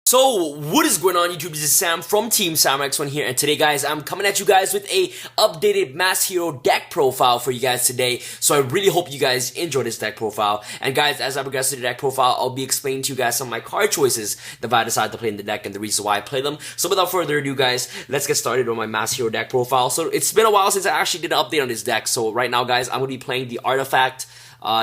So, what is going on YouTube? This is Sam from Team SamX1 here, and today guys, I'm coming at you guys with a updated Mass Hero deck profile for you guys today. So I really hope you guys enjoy this deck profile. And guys, as I progress through the deck profile, I'll be explaining to you guys some of my card choices that I decided to play in the deck and the reason why I play them. So without further ado guys, let's get started on my Mass Hero deck profile. So it's been a while since I actually did an update on this deck. So right now guys, I'm going to be playing the Artifact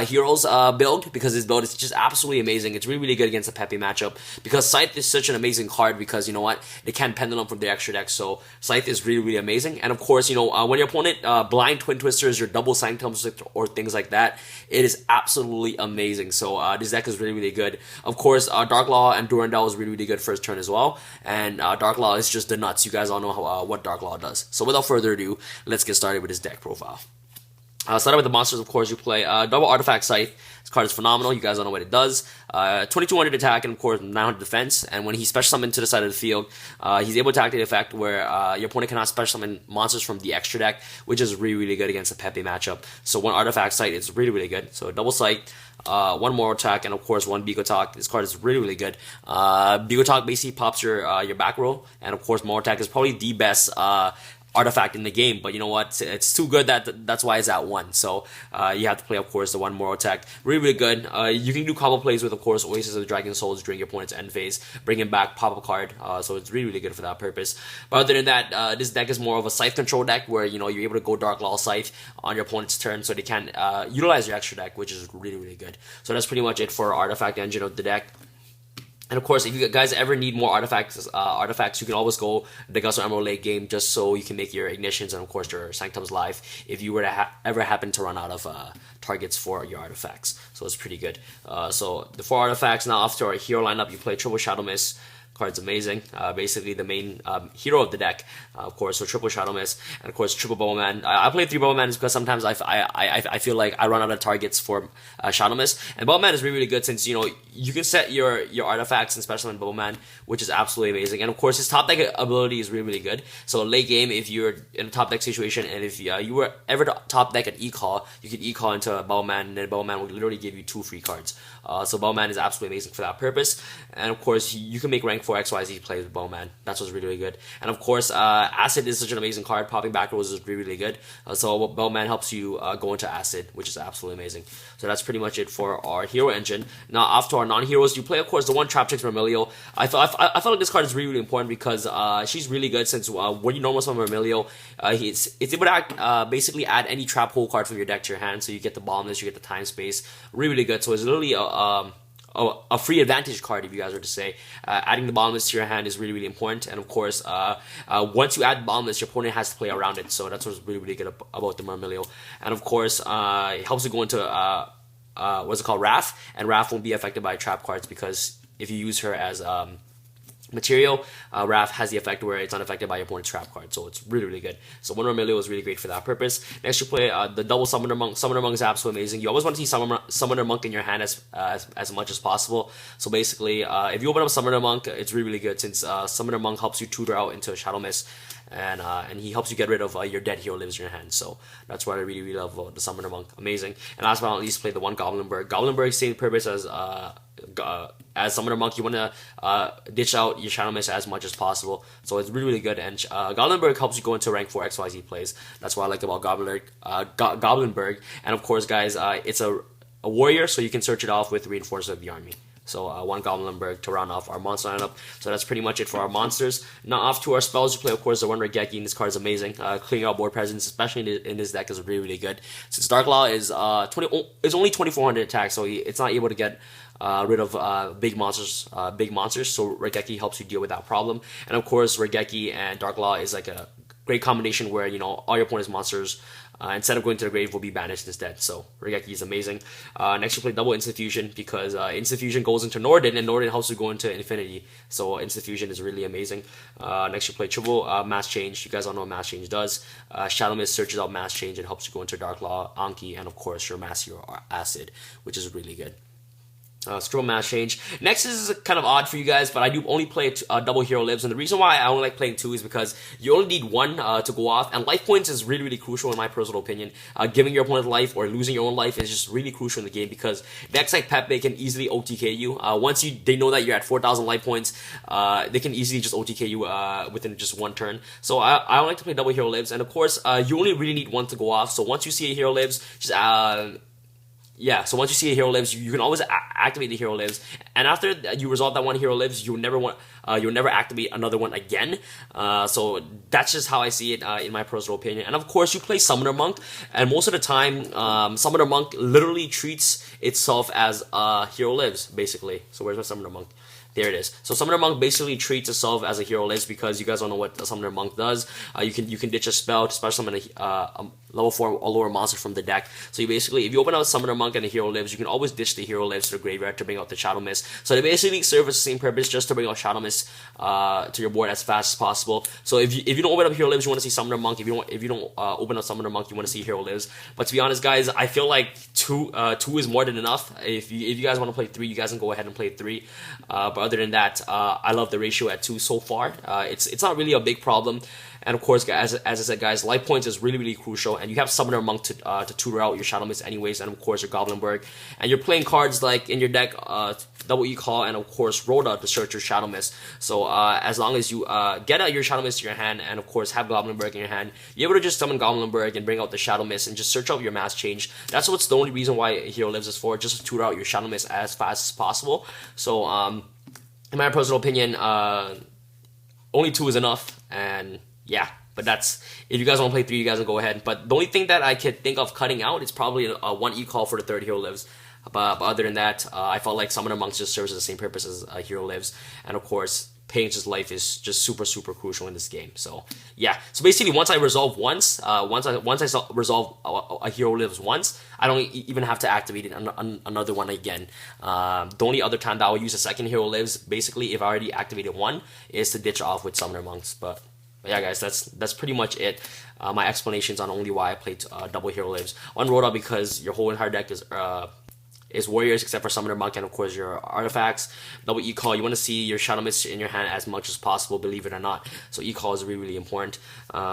Heroes build, because this build is just absolutely amazing. It's really good against the Pepe matchup, because Scythe is such an amazing card, because you know what, they can pendulum from their extra deck, so Scythe is really amazing. And of course, you know, when your opponent blind Twin Twisters, your double Sanctums or things like that, it is absolutely amazing. So this deck is really good. Of course, Dark Law and Durandal is really good first turn as well, and Dark Law is just the nuts. You guys all know how, what Dark Law does. So without further ado, let's get started with this deck profile. Starting with the monsters, of course, you play double Artifact Scythe. This card is phenomenal. You guys all know what it does. 2200 attack and, of course, 900 defense. And when he special summons to the side of the field, he's able to activate the effect where your opponent cannot special summon monsters from the extra deck, which is really good against the Pepe matchup. So one Artifact Scythe is really good. So double Scythe, one more attack, and of course one Yugioh. This card is really good. Yugioh basically pops your back row, and of course more attack is probably the best Artifact in the game, but you know what, it's too good that's why it's at 1. So you have to play, of course, the one more attack. Really good. You can do combo plays with, of course, Oasis of the Dragon Souls during your opponent's end phase, bringing back pop-up card, so it's really good for that purpose. But other than that, this deck is more of a Scythe control deck, where you know you're able to go Dark Law Scythe on your opponent's turn, so they can utilize your extra deck, which is really good. So that's pretty much it for Artifact engine of the deck. And of course, if you guys ever need more artifacts, you can always go the Gus or Emerald late game, just so you can make your ignitions and of course your sanctums live if you were to ever happen to run out of targets for your artifacts. So it's pretty good. So the 4 artifacts. Now after our hero lineup, you play triple Shadow Mist. Card's amazing. Basically the main hero of the deck, of course. So triple Shadow Mist, and of course triple Bowman. I play 3 Bowmans because sometimes I feel like I run out of targets for Shadow Mist, and Bowman is really good since you know you can set your artifacts and special in Bowman, which is absolutely amazing. And of course his top deck ability is really good. So late game, if you're in a top deck situation, and if you were ever to top deck an E-Call, you can E-Call into Bowman, and then Bowman will literally give you 2 free cards. So Bowman is absolutely amazing for that purpose. And of course you can make rank 4 XYZ plays with Bowman. That's what's really good. And of course Acid is such an amazing card. Popping back rows is really good. So Bowman helps you go into Acid, which is absolutely amazing. So that's pretty much it for our hero engine. Now after our non-heroes, you play of course the one Trap Chicks Vermilio. I felt like this card is really important because she's really good since when you normal summon Vermilio, it's able to basically add any trap hole card from your deck to your hand. So you get the Boundless, you get the Time Space, really good. So it's literally a free advantage card, if you guys were to say. Adding the Boundless to your hand is really important, and of course once you add Boundless, your opponent has to play around it, so that's what's really good about the Vermilio. And of course it helps you go into what's it called, Wrath, and Wrath won't be affected by trap cards, because if you use her as material, Wrath has the effect where it's unaffected by your opponent's trap card, so it's really good. So one Vermilio is really great for that purpose. Next you play the double Summoner Monk. Summoner Monk is absolutely amazing. You always want to see Summoner Monk in your hand as much as possible. So basically, if you open up Summoner Monk, it's really good since Summoner Monk helps you tutor out into Shadow Mist, and he helps you get rid of your dead hero lives in your hand. So that's what I really love about the Summoner Monk. Amazing. And last but not least, play the one Goblinberg. Goblinberg, same purpose as Summoner Monk. You want to ditch out your Shadow Mist as much as possible, so it's really good. And Goblinberg helps you go into rank 4 XYZ plays. That's what I like about Goblinberg. And of course guys, it's a warrior, so you can search it off with Reinforcement of the Army. So one Goblinberg to round off our monster lineup. So that's pretty much it for our monsters. Now off to our spells. You play of course the one Regeki, and this card is amazing. Clearing out board presence, especially in this deck, is really good. Since Dark Law is it's only 2400 attack, so it's not able to get rid of big monsters. So Regeki helps you deal with that problem. And of course Regeki and Dark Law is like a great combination where you know all your opponent's monsters, instead of going to the grave, will be banished instead. So Regeki is amazing. Next you play double Instant Fusion, because Instant Fusion goes into Norden, and Norden helps you go into Infinity. So Instant Fusion is really amazing. Next you play triple Mass Change. You guys all know what Mass Change does. Shadow Mist searches out Mass Change and helps you go into Dark Law, Anki, and of course your Mass Hero Acid, which is really good. Scroll mass change. Next is kind of odd for you guys, but I do only play double hero lives, and the reason why I only like playing 2 is because you only need 1 to go off, and life points is really, really crucial in my personal opinion. Giving your opponent life or losing your own life is just really crucial in the game because decks like Pepe can easily OTK you. Once they know that you're at 4,000 life points, they can easily just OTK you within just 1 turn. So I like to play double hero lives, and of course, you only really need 1 to go off. So once you see a hero lives, just yeah, so once you see a hero lives, you can always activate the hero lives, and after you resolve that 1 hero lives, you'll never activate another one again. So that's just how I see it in my personal opinion. And of course, you play Summoner Monk, and most of the time, Summoner Monk literally treats itself as hero lives, basically. So where's my Summoner Monk? There it is. So Summoner Monk basically treats itself as a hero list because you guys don't know what the Summoner Monk does. You can ditch a spell to special summon a level 4 or lower monster from the deck. So you basically, if you open out Summoner Monk and the hero lives, you can always ditch the hero lives to the graveyard to bring out the Shadow Mist. So they basically serve as the same purpose, just to bring out Shadow Mist to your board as fast as possible. So if you don't open up hero lives, you want to see Summoner Monk. If you don't open up Summoner Monk, you want to see hero lives. But to be honest, guys, I feel like two is more than enough. If you guys want to play 3, you guys can go ahead and play 3. But other than that, I love the ratio at 2 so far. It's not really a big problem. And of course, as I said, guys, life points is really, really crucial. And you have Summoner Monk to tutor out your Shadow Mist anyways, and of course your Goblinberg. And you're playing cards like in your deck, double E-Call, and of course Rhoda to search your Shadow Mist. So as long as you get out your Shadow Mist in your hand, and of course have Goblinberg in your hand, you're able to just summon Goblinberg and bring out the Shadow Mist and just search out your mass change. That's what's the only reason why Hero Lives is for, just to tutor out your Shadow Mist as fast as possible. So in my personal opinion, only 2 is enough, and yeah. But that's, if you guys want to play 3, you guys can go ahead. But the only thing that I could think of cutting out is probably a 1 E-Call for the 3rd Hero Lives. But other than that, I felt like Summoner Monks just serves the same purpose as Hero Lives. And of course, paying just life is just super, super crucial in this game. So yeah. So basically, once I resolve once I resolve a Hero Lives once, I don't even have to activate it another one again. The only other time that I will use a 2nd Hero Lives, basically, if I already activated 1, is to ditch off with Summoner Monks. But yeah, guys, that's pretty much it. My explanations on only why I played double hero lives on Rhoda, because your whole entire deck is warriors except for Summoner Monk and of course your artifacts. Double E-Call, you want to see your Shadow Mist in your hand as much as possible, believe it or not. So E-Call is really, really important.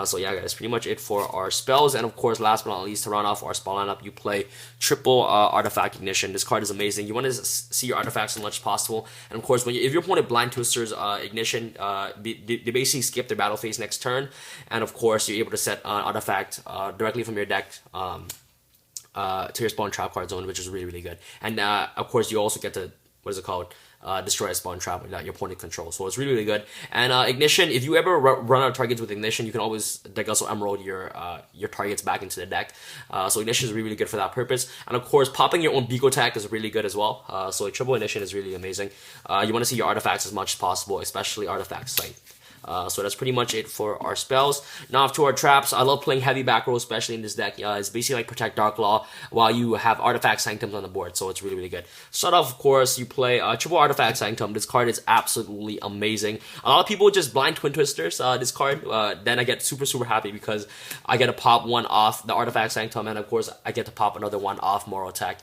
So yeah, guys, pretty much it for our spells. And of course, last but not least, to run off our spell lineup, you play triple Artifact Ignition. This card is amazing. You want to see your artifacts as much as possible. And of course, if your opponent blind twisters Ignition, they basically skip their battle phase next turn. And of course, you're able to set an artifact directly from your deck to your spawn trap card zone, which is really, really good. And of course, you also get to, what is it called? Destroy a spawn trap that your opponent controls. So it's really, really good. And Ignition, if you ever run out of targets with Ignition, you can always deck also Emerald your targets back into the deck. So Ignition is really, really good for that purpose. And of course, popping your own Beagle Attack is really good as well. So a triple Ignition is really amazing. You want to see your artifacts as much as possible, especially Artifact Sight. So that's pretty much it for our spells. Now off to our traps. I love playing heavy back row, especially in this deck. It's basically like Protect Dark Law while you have Artifact Sanctums on the board, so it's really, really good. Start off, of course, you play triple Artifact Sanctum. This card is absolutely amazing. A lot of people just blind Twin Twisters this card. Then I get super, super happy because I get to pop one off the Artifact Sanctum, and of course I get to pop another one off Mortal Attack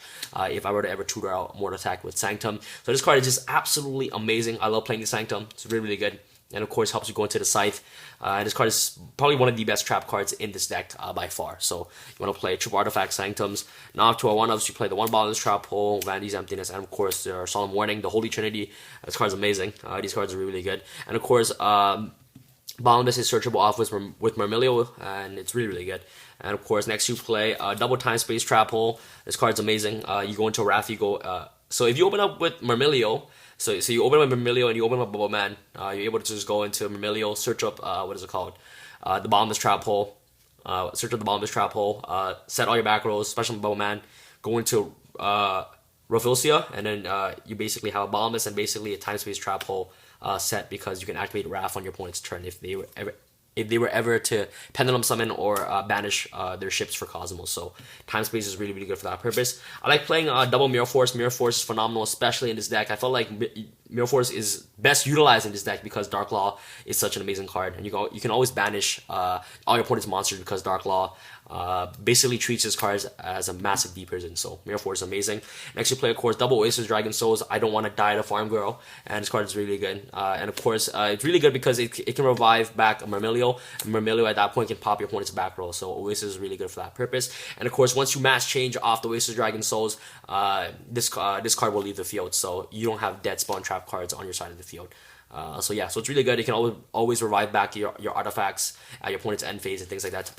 if I were to ever tutor out Mortal Attack with Sanctum. So this card is just absolutely amazing. I love playing the Sanctum. It's really, really good. And of course helps you go into the Scythe. And this card is probably one of the best trap cards in this deck by far. So you want to play triple Artifact Sanctums. Now to our one-ups, you play the one Bottomless Trap Hole, Vandy's Emptiness, and of course our Solemn Warning, the Holy Trinity. This card is amazing. These cards are really, really good. And of course, Bottomless is searchable off with Myrmilio, and it's really, really good. And of course, next you play double Time Space Trap Hole. This card's amazing. You go into a Wrath, you go... so if you open up with Myrmilio, so you open up Myrmilio and you open up Bubble Man, you're able to just go into Myrmilio, search up, what is it called? The Bottomless Trap Hole. Search up the Bottomless Trap Hole, set all your back rows, especially Bubble Man, go into Rafflesia, and then you basically have a Bottomless and basically a Time Space Trap Hole set, because you can activate Wrath on your opponent's turn if they were ever to Pendulum Summon or banish their ships for Cosmos. So Time Space is really, really good for that purpose. I like playing double Mirror Force. Mirror Force is phenomenal, especially in this deck. I felt like Mirror Force is best utilized in this deck because Dark Law is such an amazing card, and you can always banish all your opponent's monsters because Dark Law basically treats his cards as a massive deep prison. So Mirror Force is amazing. Next you play, of course, double Oasis Dragon Souls. I don't want to die to Farm Girl, and this card is really good. And of course, it's really good because it can revive back a Myrmilio. Myrmilio at that point can pop your opponent's back row. So Oasis is really good for that purpose. And of course, once you mass change off the Oasis Dragon Souls, this card will leave the field, so you don't have dead spawn trap cards on your side of the field. So yeah, so it's really good. It can always revive back your artifacts at your opponent's end phase and things like that to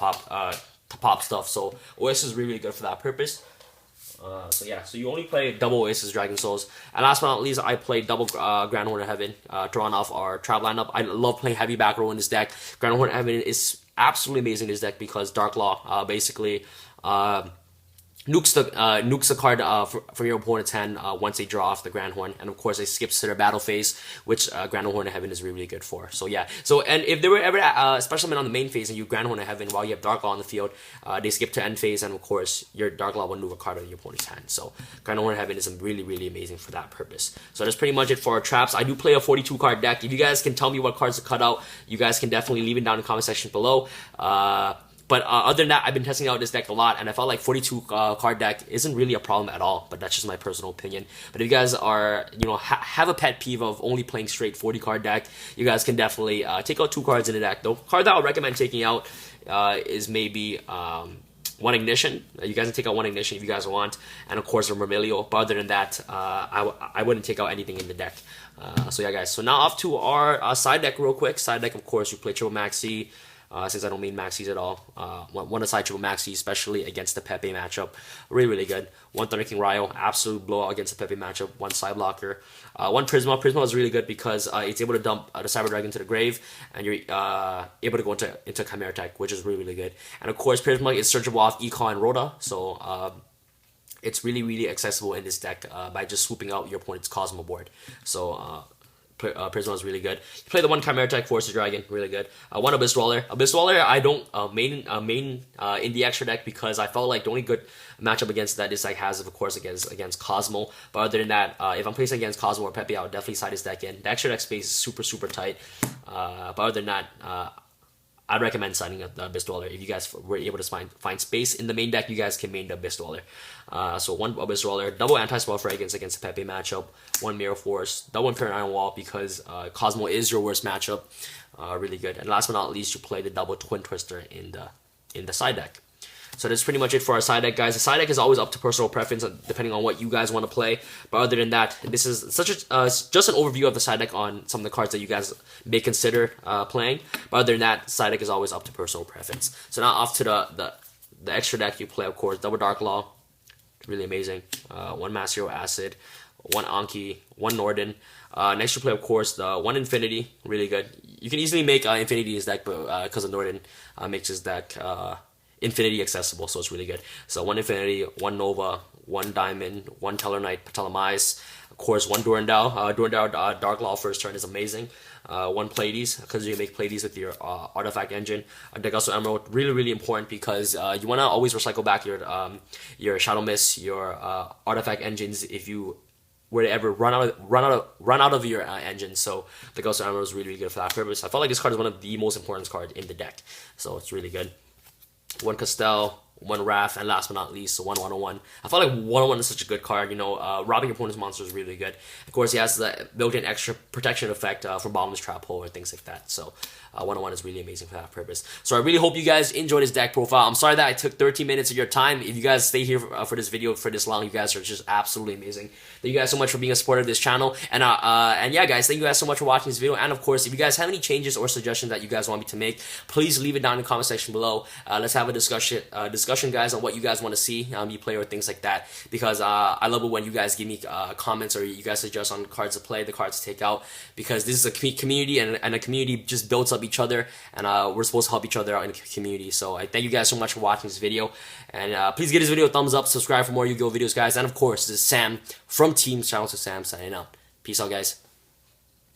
pop stuff. So Oasis is really good for that purpose. So yeah, so you only play double Oasis Dragon Souls. And last but not least, I played double Grand Horn of Heaven to run off our trap lineup. I love playing heavy back row in this deck. Grand Horn of Heaven is absolutely amazing in this deck because Dark Law basically nukes the card from your opponent's hand once they draw off the Grand Horn, and of course it skips to their battle phase, which Grand Horn of Heaven is really, really good for. So yeah, so and if there were ever special men on the main phase and you Grand Horn of Heaven while you have Dark Law on the field, they skip to end phase, and of course your Dark Law will move a card out of your opponent's hand. So Grand Horn of Heaven is really, really amazing for that purpose. So that's pretty much it for our traps. I do play a 42 card deck. If you guys can tell me what cards to cut out, you guys can definitely leave it down in the comment section below. But other than that, I've been testing out this deck a lot, and I felt like 42 card deck isn't really a problem at all, but that's just my personal opinion. But if you guys are, have a pet peeve of only playing straight 40 card deck, you guys can definitely take out 2 cards in the deck. The card that I would recommend taking out is maybe one Ignition. You guys can take out one Ignition if you guys want, and of course a Myrmilio. But other than that, I wouldn't take out anything in the deck. So yeah, guys. So now off to our side deck real quick. Side deck, of course, you play Triple Maxi. Since I don't mean maxis at all. One aside triple maxi, especially against the Pepe matchup. Really, really good. One Thunder King Ryo, absolute blowout against the Pepe matchup. One side blocker. One Prisma. Prisma is really good because it's able to dump the Cyber Dragon to the grave, and you're able to go into Chimera Tech, which is really, really good. And of course, Prisma is searchable off Econ and Rhoda, so it's really, really accessible in this deck by just swooping out your opponent's Cosmo board. So Prisma is really good. You play the one Chimera Tech Force Dragon, really good. One Abyss Dweller. Abyss Dweller I don't main in the extra deck because I felt like the only good matchup against that this deck has, of course, against Cosmo. But other than that, if I'm placing against Cosmo or Pepe, I would definitely side this deck in. The extra deck space is super, super tight. But other than that, I'd recommend signing up the Abyss Dweller. If you guys were able to find space in the main deck, you guys can main the Abyss Dweller. So one Abyss Dweller, double Anti-Spell Fragrance against the Pepe matchup, one Mirror Force, double Imperial Iron Wall because Cosmo is your worst matchup. Really good. And last but not least, you play the double Twin Twister in the side deck. So that's pretty much it for our side deck, guys. The side deck is always up to personal preference, depending on what you guys want to play. But other than that, this is just an overview of the side deck on some of the cards that you guys may consider playing. But other than that, side deck is always up to personal preference. So now off to the extra deck, you play, of course, double Dark Law, really amazing. One Mass Hero Acid, one Anki, one Norden. Next you play, of course, the one Infinity, really good. You can easily make Infinity in this deck, but because of Norden makes this deck Infinity accessible, so it's really good. So one Infinity, one Nova, one Diamond, one Tellarknight, Ptolemy, of course, one Durandal. Durandal Dark Law first turn is amazing. One Pleiades, because you make Pleiades with your artifact engine. Degusto Emerald, really, really important because you want to always recycle back your Shadow Mist, your artifact engines if you were to ever run out of your engine. So the Ghost Emerald is really, really good for that purpose. I felt like this card is one of the most important cards in the deck, so it's really good. One Castell, one Wrath, and last but not least, one 101. I felt like 101 is such a good card. Robbing your opponent's monster is really good. Of course, he has the built-in extra protection effect from Bottomless Trap Hole or things like that. So 101 is really amazing for that purpose. So I really hope you guys enjoyed this deck profile. I'm sorry that I took 13 minutes of your time. If you guys stay here for this video for this long, you guys are just absolutely amazing. Thank you guys so much for being a supporter of this channel. And yeah, guys, thank you guys so much for watching this video. And of course, if you guys have any changes or suggestions that you guys want me to make, please leave it down in the comment section below. Let's have a discussion, guys, on what you guys want to see me play or things like that. Because I love it when you guys give me comments or you guys suggest on cards to play, the cards to take out. Because this is a community, and a community just builds up each other, and we're supposed to help each other out in the community. So I thank you guys so much for watching this video, and please give this video a thumbs up, subscribe for more Yu-Gi-Oh videos, guys. And of course, this is Sam from Team Sam signing out. Peace out, guys.